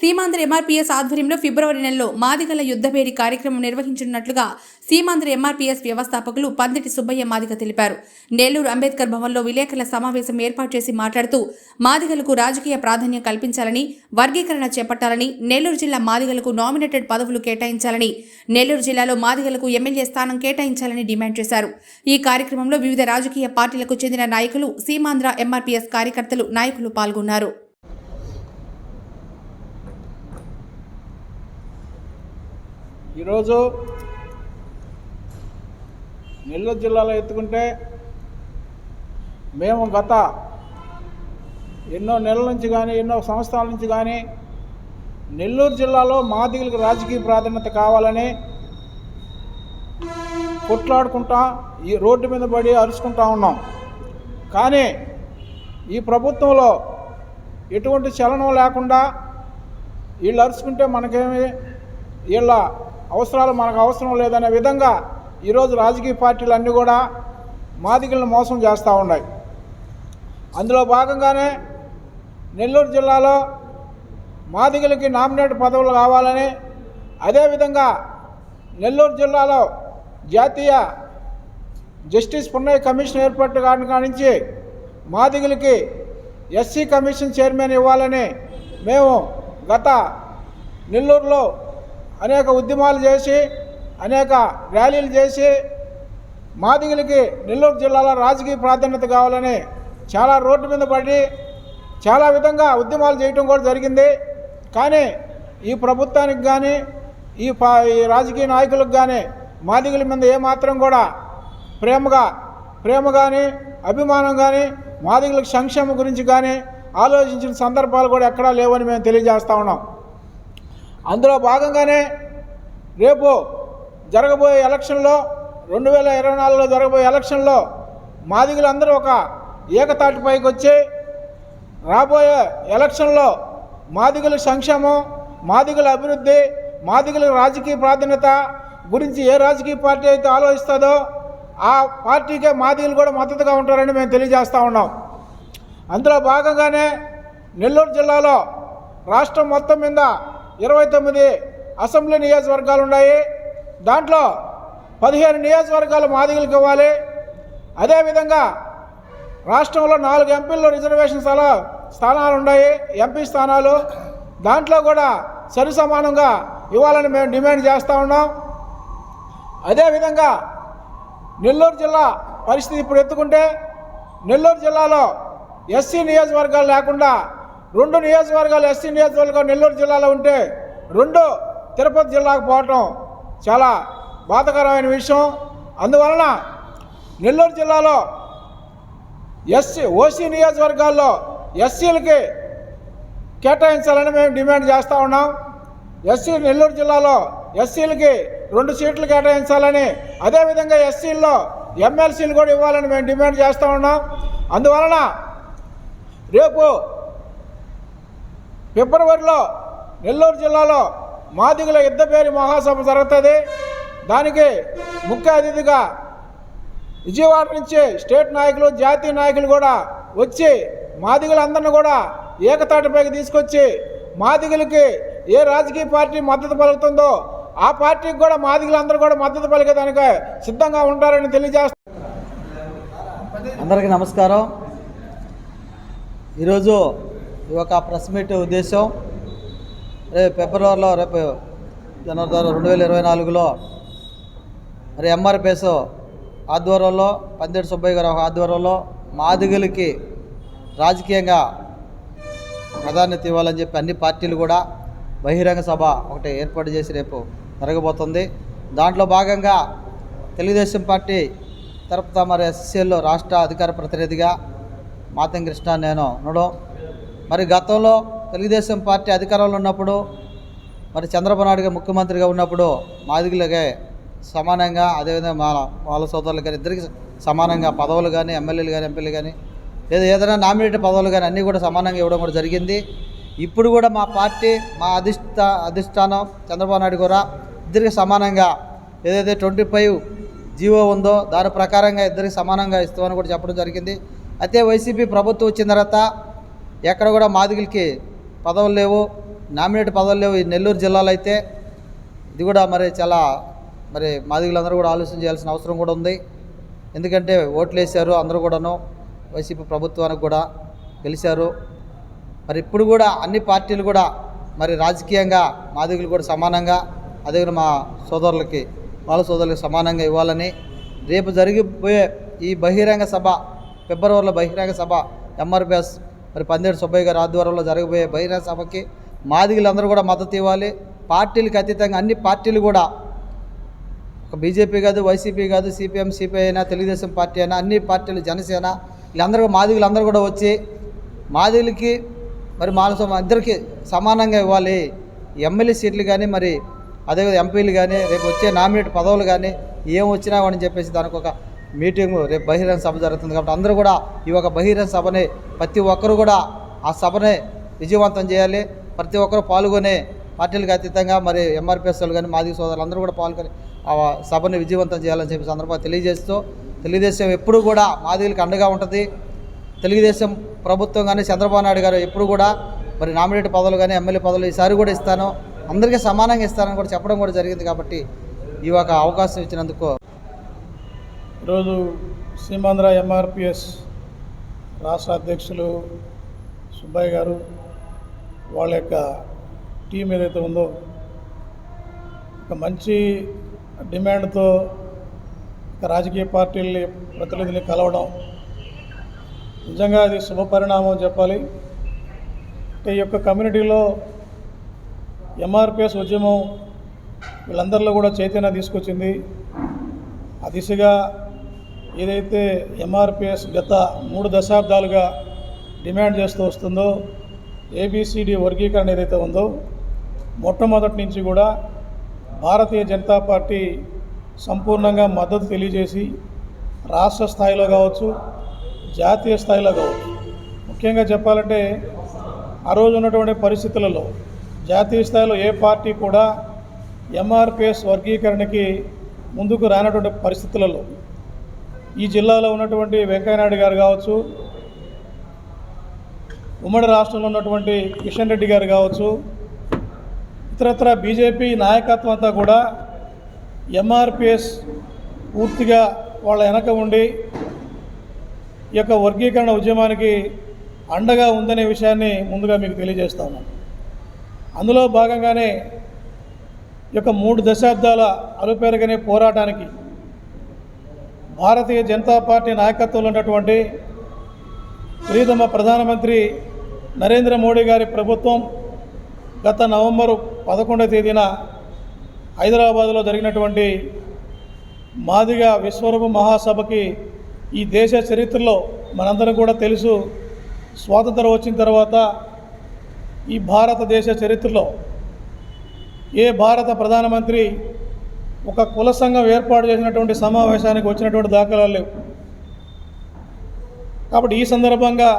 Seemandhra MRPS ఆధ్వర్యంలో ఫిబ్రవరి నెలలో మాదిగల యుద్ధభేరి కార్యక్రమం నిర్వహించనున్నట్లుగా సీమాంధ్ర ఎంఆర్పీఎస్ వ్యవస్థాపకులు పందిటి సుబ్బయ్య మాదిగ తెలిపారు. నెల్లూరు అంబేద్కర్ భవన్లో విలేకరుల సమావేశం ఏర్పాటు చేసి మాట్లాడుతూ మాదిగలకు రాజకీయ ప్రాధాన్యం కల్పించాలని, వర్గీకరణ చేపట్టాలని, నెల్లూరు జిల్లా మాదిగలకు నామినేటెడ్ పదవులు కేటాయించాలని, నెల్లూరు జిల్లాలో మాదిగలకు ఎమ్మెల్యే స్థానం కేటాయించాలని డిమాండ్ చేశారు. ఈ కార్యక్రమంలో వివిధ రాజకీయ పార్టీలకు చెందిన నాయకులు, సీమాంధ్ర ఎంఆర్పీఎస్ కార్యకర్తలు, నాయకులు పాల్గొన్నారు. ఈరోజు నెల్లూరు జిల్లాలో ఎత్తుకుంటే మేము గత ఎన్నో నెలల నుంచి కానీ ఎన్నో సంవత్సరాల నుంచి కానీ నెల్లూరు జిల్లాలో మాదిగలకు రాజకీయ ప్రాధాన్యత కావాలని కొట్లాడుకుంటా ఈ రోడ్డు మీద పడి అరుచుకుంటా ఉన్నాం. కానీ ఈ ప్రభుత్వంలో ఎటువంటి చలనం లేకుండా వీళ్ళు అరుచుకుంటే మనకేమి, వీళ్ళ అవసరాలు మనకు అవసరం లేదనే విధంగా ఈరోజు రాజకీయ పార్టీలు అన్నీ కూడా మాదిగలను మోసం చేస్తూ ఉన్నాయి. అందులో భాగంగానే నెల్లూరు జిల్లాలో మాదిగలకి నామినేట్ పదవులు కావాలని, అదేవిధంగా నెల్లూరు జిల్లాలో జాతీయ జస్టిస్ పున్నయ్య కమిషన్ ఏర్పాటు కాడి నుంచి మాదిగలకి ఎస్సీ కమిషన్ చైర్మన్ ఇవ్వాలని మేము గత నెల్లూరులో అనేక ఉద్యమాలు చేసి అనేక ర్యాలీలు చేసి మాదిగలకి నెల్లూరు జిల్లాలో రాజకీయ ప్రాధాన్యత కావాలని చాలా రోడ్డు మీద పడి చాలా విధంగా ఉద్యమాలు చేయటం కూడా జరిగింది. కానీ ఈ ప్రభుత్వానికి కానీ ఈ రాజకీయ నాయకులకు కానీ మాదిగల మీద ఏమాత్రం కూడా ప్రేమ కానీ అభిమానం కానీ మాదిగలకు సంక్షేమం గురించి కానీ ఆలోచించిన సందర్భాలు కూడా ఎక్కడా లేవని మేము తెలియజేస్తూ ఉన్నాం. అందులో భాగంగానే రేపు జరగబోయే ఎలక్షన్లో 2024లో జరగబోయే ఎలక్షన్లో మాదిగలందరూ ఒక ఏకతాటిపైకి వచ్చి రాబోయే ఎలక్షన్లో మాదిగల సంక్షేమం, మాదిగల అభివృద్ధి, మాదిగల రాజకీయ ప్రాధాన్యత గురించి ఏ రాజకీయ పార్టీ అయితే ఆలోచిస్తుందో ఆ పార్టీకే మాదిగలు కూడా మద్దతుగా ఉంటారని మేము తెలియజేస్తూ ఉన్నాం. అందులో భాగంగానే నెల్లూరు జిల్లాలో రాష్ట్రం మొత్తం మీద 29 అసెంబ్లీ నియోజకవర్గాలు ఉన్నాయి. దాంట్లో 15 నియోజకవర్గాలు మాదిగలకు ఇవ్వాలి. అదేవిధంగా రాష్ట్రంలో 4 ఎంపీల్లో రిజర్వేషన్ స్థానాలు ఉన్నాయి, ఎంపీ స్థానాలు. దాంట్లో కూడా సరి సమానంగా ఇవ్వాలని మేము డిమాండ్ చేస్తూ ఉన్నాం. అదేవిధంగా నెల్లూరు జిల్లా పరిస్థితి ఇప్పుడు ఎత్తుకుంటే నెల్లూరు జిల్లాలో ఎస్సీ నియోజకవర్గాలు లేకుండా 2 నియోజకవర్గాలు ఎస్సీ నియోజకవర్గాలు నెల్లూరు జిల్లాలో ఉంటే 2 తిరుపతి జిల్లాకు పోవటం చాలా బాధాకరమైన విషయం. అందువలన నెల్లూరు జిల్లాలో ఓసీ నియోజకవర్గాల్లో ఎస్సీలకి కేటాయించాలని మేము డిమాండ్ చేస్తూ ఉన్నాం. నెల్లూరు జిల్లాలో ఎస్సీలకి 2 సీట్లు కేటాయించాలని, అదేవిధంగా ఎస్సీల్లో ఎమ్మెల్సీలు కూడా ఇవ్వాలని మేము డిమాండ్ చేస్తూ ఉన్నాం. అందువలన రేపు ఫిబ్రవరిలో నెల్లూరు జిల్లాలో మాదిగల యుద్ధభేరి మహాసభ జరుగుతుంది. దానికి ముఖ్య అతిథిగా విజయవాడ నుంచి స్టేట్ నాయకులు, జాతీయ నాయకులు కూడా వచ్చి మాదిగలందరినీ కూడా ఏకతాటిపైకి తీసుకొచ్చి మాదిగలకి ఏ రాజకీయ పార్టీ మద్దతు పలుకుతుందో ఆ పార్టీకి కూడా మాదిగలందరూ కూడా మద్దతు పలికేదానికి సిద్ధంగా ఉంటారని తెలియజేస్తారు. అందరికీ నమస్కారం. ఈరోజు ఈ ఒక ప్రెస్ మీట్ ఉద్దేశం, రేపు ఫిబ్రవరిలో జనవరి 2024లో మరి ఎంఆర్పీఎస్ ఆధ్వర్యంలో పందిటి సుబ్బయ్య గారి ఆధ్వర్యంలో మాదిగలకి రాజకీయంగా ప్రాధాన్యత ఇవ్వాలని చెప్పి అన్ని పార్టీలు కూడా బహిరంగ సభ ఒకటి ఏర్పాటు చేసి రేపు జరగబోతుంది. దాంట్లో భాగంగా తెలుగుదేశం పార్టీ తరపున మరి ఎస్సీఎల్లో రాష్ట్ర అధికార ప్రతినిధిగా మాతం కృష్ణ నేను ఉండడం, మరి గతంలో తెలుగుదేశం పార్టీ అధికారంలో ఉన్నప్పుడు మరి చంద్రబాబు నాయుడు గారు ముఖ్యమంత్రిగా ఉన్నప్పుడు మాదిగలకే సమానంగా, అదేవిధంగా వాళ్ళ సోదరులు కానీ ఇద్దరికి సమానంగా పదవులు కానీ, ఎమ్మెల్యేలు కానీ, ఎంపీలు కానీ, లేదా ఏదైనా నామినేటెడ్ పదవులు కానీ అన్నీ కూడా సమానంగా ఇవ్వడం కూడా జరిగింది. ఇప్పుడు కూడా మా పార్టీ, మా అధిష్టానం చంద్రబాబు నాయుడు కూడా ఇద్దరికి సమానంగా ఏదైతే 25 జీవో ఉందో దాని ప్రకారంగా ఇద్దరికి సమానంగా ఇస్తామని కూడా చెప్పడం జరిగింది. అయితే వైసీపీ ప్రభుత్వం వచ్చిన తర్వాత ఎక్కడ కూడా మాదిగలకి పదవులు లేవు, నామినేట్ పదవులు లేవు ఈ నెల్లూరు జిల్లాలో అయితే. ఇది కూడా మరి చాలా మరి మాదిగలందరూ కూడా ఆలోచన చేయాల్సిన అవసరం కూడా ఉంది. ఎందుకంటే ఓట్లు వేశారు అందరూ కూడాను, వైసీపీ ప్రభుత్వానికి కూడా గెలిచారు. మరి ఇప్పుడు కూడా అన్ని పార్టీలు కూడా మరి రాజకీయంగా మాదిగలు కూడా సమానంగా, అదే మా సోదరులకి వాళ్ళ సోదరులకి సమానంగా ఇవ్వాలని, రేపు జరిగిపోయే ఈ బహిరంగ సభ, ఫిబ్రవరిలో బహిరంగ సభ ఎంఆర్పిఎస్ మరి పందేటి సుబ్బయ్య గారి ఆధ్వర్యంలో జరగబోయే బహిరంగ సభకి మాదిగలందరూ కూడా మద్దతు ఇవ్వాలి. పార్టీలకు అతీతంగా అన్ని పార్టీలు కూడా, ఒక బీజేపీ కాదు, వైసీపీ కాదు, సిపిఎం, సిపిఐ అయినా, తెలుగుదేశం పార్టీ అయినా, అన్ని పార్టీలు, జనసేన, వీళ్ళందరూ మాదిగలందరూ కూడా వచ్చి మాదిగలకి మరి ఇద్దరికి సమానంగా ఇవ్వాలి. ఎమ్మెల్యే సీట్లు కానీ మరి అదేవిధంగా ఎంపీలు కానీ రేపు వచ్చే నామినేట్ పదవులు కానీ ఏం వచ్చినా అని చెప్పేసి దానికి ఒక మీటింగు రేపు బహిరంగ సభ జరుగుతుంది. కాబట్టి అందరూ కూడా ఈ ఒక బహిరంగ సభని ప్రతి ఒక్కరు కూడా ఆ సభని విజయవంతం చేయాలి. ప్రతి ఒక్కరు పాల్గొని పార్టీలకు అతీతంగా మరి ఎంఆర్పిఎస్ వాళ్ళు కానీ మాదిగ సోదరులు అందరూ కూడా పాల్గొని ఆ సభని విజయవంతం చేయాలని చెప్పి సందర్భంగా తెలియజేస్తూ, తెలుగుదేశం ఎప్పుడు కూడా మాదిగలకు అండగా ఉంటుంది. తెలుగుదేశం ప్రభుత్వం కానీ చంద్రబాబు నాయుడు గారు ఎప్పుడు కూడా మరి నామినేట్ పదవులు కానీ ఎమ్మెల్యే పదవులు ఈసారి కూడా ఇస్తాను, అందరికీ సమానంగా ఇస్తానని కూడా చెప్పడం కూడా జరిగింది. కాబట్టి ఈ ఒక అవకాశం ఇచ్చినందుకు ఈరోజు సీమాంధ్ర ఎంఆర్పిఎస్ రాష్ట్ర అధ్యక్షులు సుబ్బయ్య గారు వాళ్ళ యొక్క టీం ఏదైతే ఉందో ఒక మంచి డిమాండ్తో రాజకీయ పార్టీల ప్రతినిధుల్ని కలవడం నిజంగా అది శుభపరిణామం చెప్పాలి. ఈ యొక్క కమ్యూనిటీలో ఎంఆర్పిఎస్ ఉద్యమం వీళ్ళందరిలో కూడా చైతన్యం తీసుకొచ్చింది. ఆ దిశగా ఏదైతే ఎంఆర్పిఎస్ గత 3 దశాబ్దాలుగా డిమాండ్ చేస్తూ వస్తుందో ఏబిసిడి వర్గీకరణ ఏదైతే ఉందో మొట్టమొదటి నుంచి కూడా భారతీయ జనతా పార్టీ సంపూర్ణంగా మద్దతు తెలియజేసి రాష్ట్ర స్థాయిలో కావచ్చు, జాతీయ స్థాయిలో కావచ్చు, ముఖ్యంగా చెప్పాలంటే ఆ రోజు ఉన్నటువంటి పరిస్థితులలో జాతీయ స్థాయిలో ఏ పార్టీ కూడా ఎంఆర్పిఎస్ వర్గీకరణకి ముందుకు రానటువంటి పరిస్థితులలో ఈ జిల్లాలో ఉన్నటువంటి వెంకయ్యనాయుడు గారు కావచ్చు, ఉమ్మడి రాష్ట్రంలో ఉన్నటువంటి కిషన్ రెడ్డి గారు కావచ్చు, ఇతరత్ర బీజేపీ నాయకత్వం అంతా కూడా ఎంఆర్పిఎస్ పూర్తిగా వాళ్ళ వెనక ఉండి ఈ యొక్క వర్గీకరణ ఉద్యమానికి అండగా ఉందనే విషయాన్ని ముందుగా మీకు తెలియజేస్తా ఉన్నాను. అందులో భాగంగానే ఈ యొక్క 3 దశాబ్దాల అలుపెరగనే పోరాటానికి భారతీయ జనతా పార్టీ నాయకత్వంలో ఉన్నటువంటి ప్రియతమ ప్రధానమంత్రి నరేంద్ర మోడీ గారి ప్రభుత్వం గత నవంబరు 11వ తేదీన హైదరాబాదులో జరిగినటువంటి మాదిగ విశ్వరూప మహాసభకి ఈ దేశ చరిత్రలో మనందరం కూడా తెలుసు, స్వాతంత్రం వచ్చిన తర్వాత ఈ భారతదేశ చరిత్రలో ఏ భారత ప్రధానమంత్రి ఒక కుల సంఘం ఏర్పాటు చేసినటువంటి సమావేశానికి వచ్చినటువంటి దాఖలాలు లేవు. కాబట్టి ఈ సందర్భంగా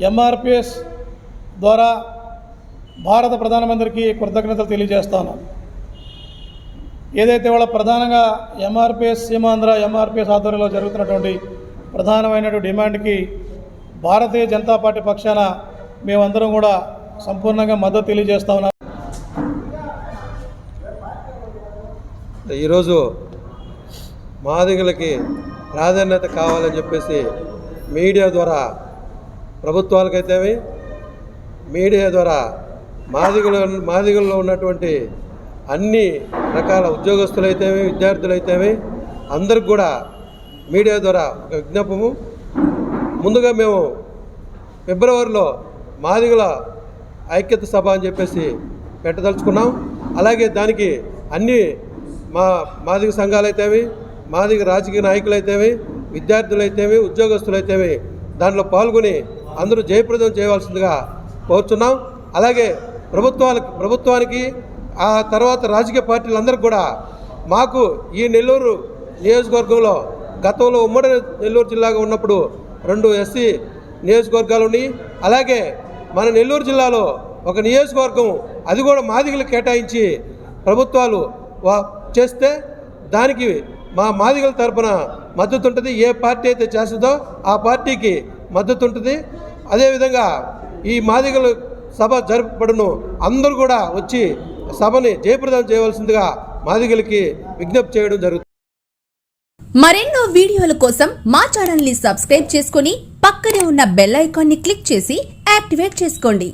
ఎంఆర్పిఎస్ ద్వారా భారత ప్రధానమంత్రికి కృతజ్ఞతలు తెలియజేస్తాను. ఏదైతే వాళ్ళ ప్రధానంగా ఎంఆర్పిఎస్ సీమాంధ్ర ఎంఆర్పిఎస్ ఆధ్వర్యంలో జరుగుతున్నటువంటి ప్రధానమైనటువంటి డిమాండ్కి భారతీయ జనతా పార్టీ పక్షాన మేమందరం కూడా సంపూర్ణంగా మద్దతు తెలియజేస్తా ఉన్నాం. ఈరోజు మాదిగలకి ప్రాధాన్యత కావాలని చెప్పేసి మీడియా ద్వారా ప్రభుత్వాలకైతేవి, మీడియా ద్వారా మాదిగల్లో ఉన్నటువంటి అన్ని రకాల ఉద్యోగస్తులైతేవి, విద్యార్థులైతేవి అందరికి కూడా మీడియా ద్వారా ఒక విజ్ఞాపము. ముందుగా మేము ఫిబ్రవరిలో మాదిగల ఐక్యత సభ అని చెప్పేసి పెట్టదలుచుకున్నాం. అలాగే దానికి అన్ని మాదిగ సంఘాలైతేవి, మాదిగ రాజకీయ నాయకులైతేవి, విద్యార్థులైతేవి, ఉద్యోగస్తులైతేవి దాంట్లో పాల్గొని అందరూ జయప్రదం చేయవలసిందిగా కోరుచున్నాం. అలాగే ప్రభుత్వానికి ఆ తర్వాత రాజకీయ పార్టీలందరికీ కూడా మాకు ఈ నెల్లూరు నియోజకవర్గంలో గతంలో ఉమ్మడి నెల్లూరు జిల్లాగా ఉన్నప్పుడు 2 ఎస్సీ నియోజకవర్గాలు ఉన్నాయి. అలాగే మన నెల్లూరు జిల్లాలో ఒక నియోజకవర్గం అది కూడా మాదిగలకు కేటాయించి ప్రభుత్వాలు చేస్తే దానికి మా మాదిగల తరపున మద్దతు ఉంటుంది. ఏ పార్టీ అయితే చేస్తుందో ఆ పార్టీకి మద్దతు ఉంటుంది. అదేవిధంగా ఈ మాదిగల సభ జరపబడును. అందరూ కూడా వచ్చి సభని జయప్రదం చేయవలసిందిగా మాదిగలకి విజ్ఞప్తి చేయడం జరుగుతుంది. మరెన్నో వీడియోల కోసం మా ఛానల్ ని సబ్స్క్రైబ్ చేసుకుని పక్కనే ఉన్న బెల్ ఐకాన్ ని క్లిక్ చేసి యాక్టివేట్ చేసుకోండి.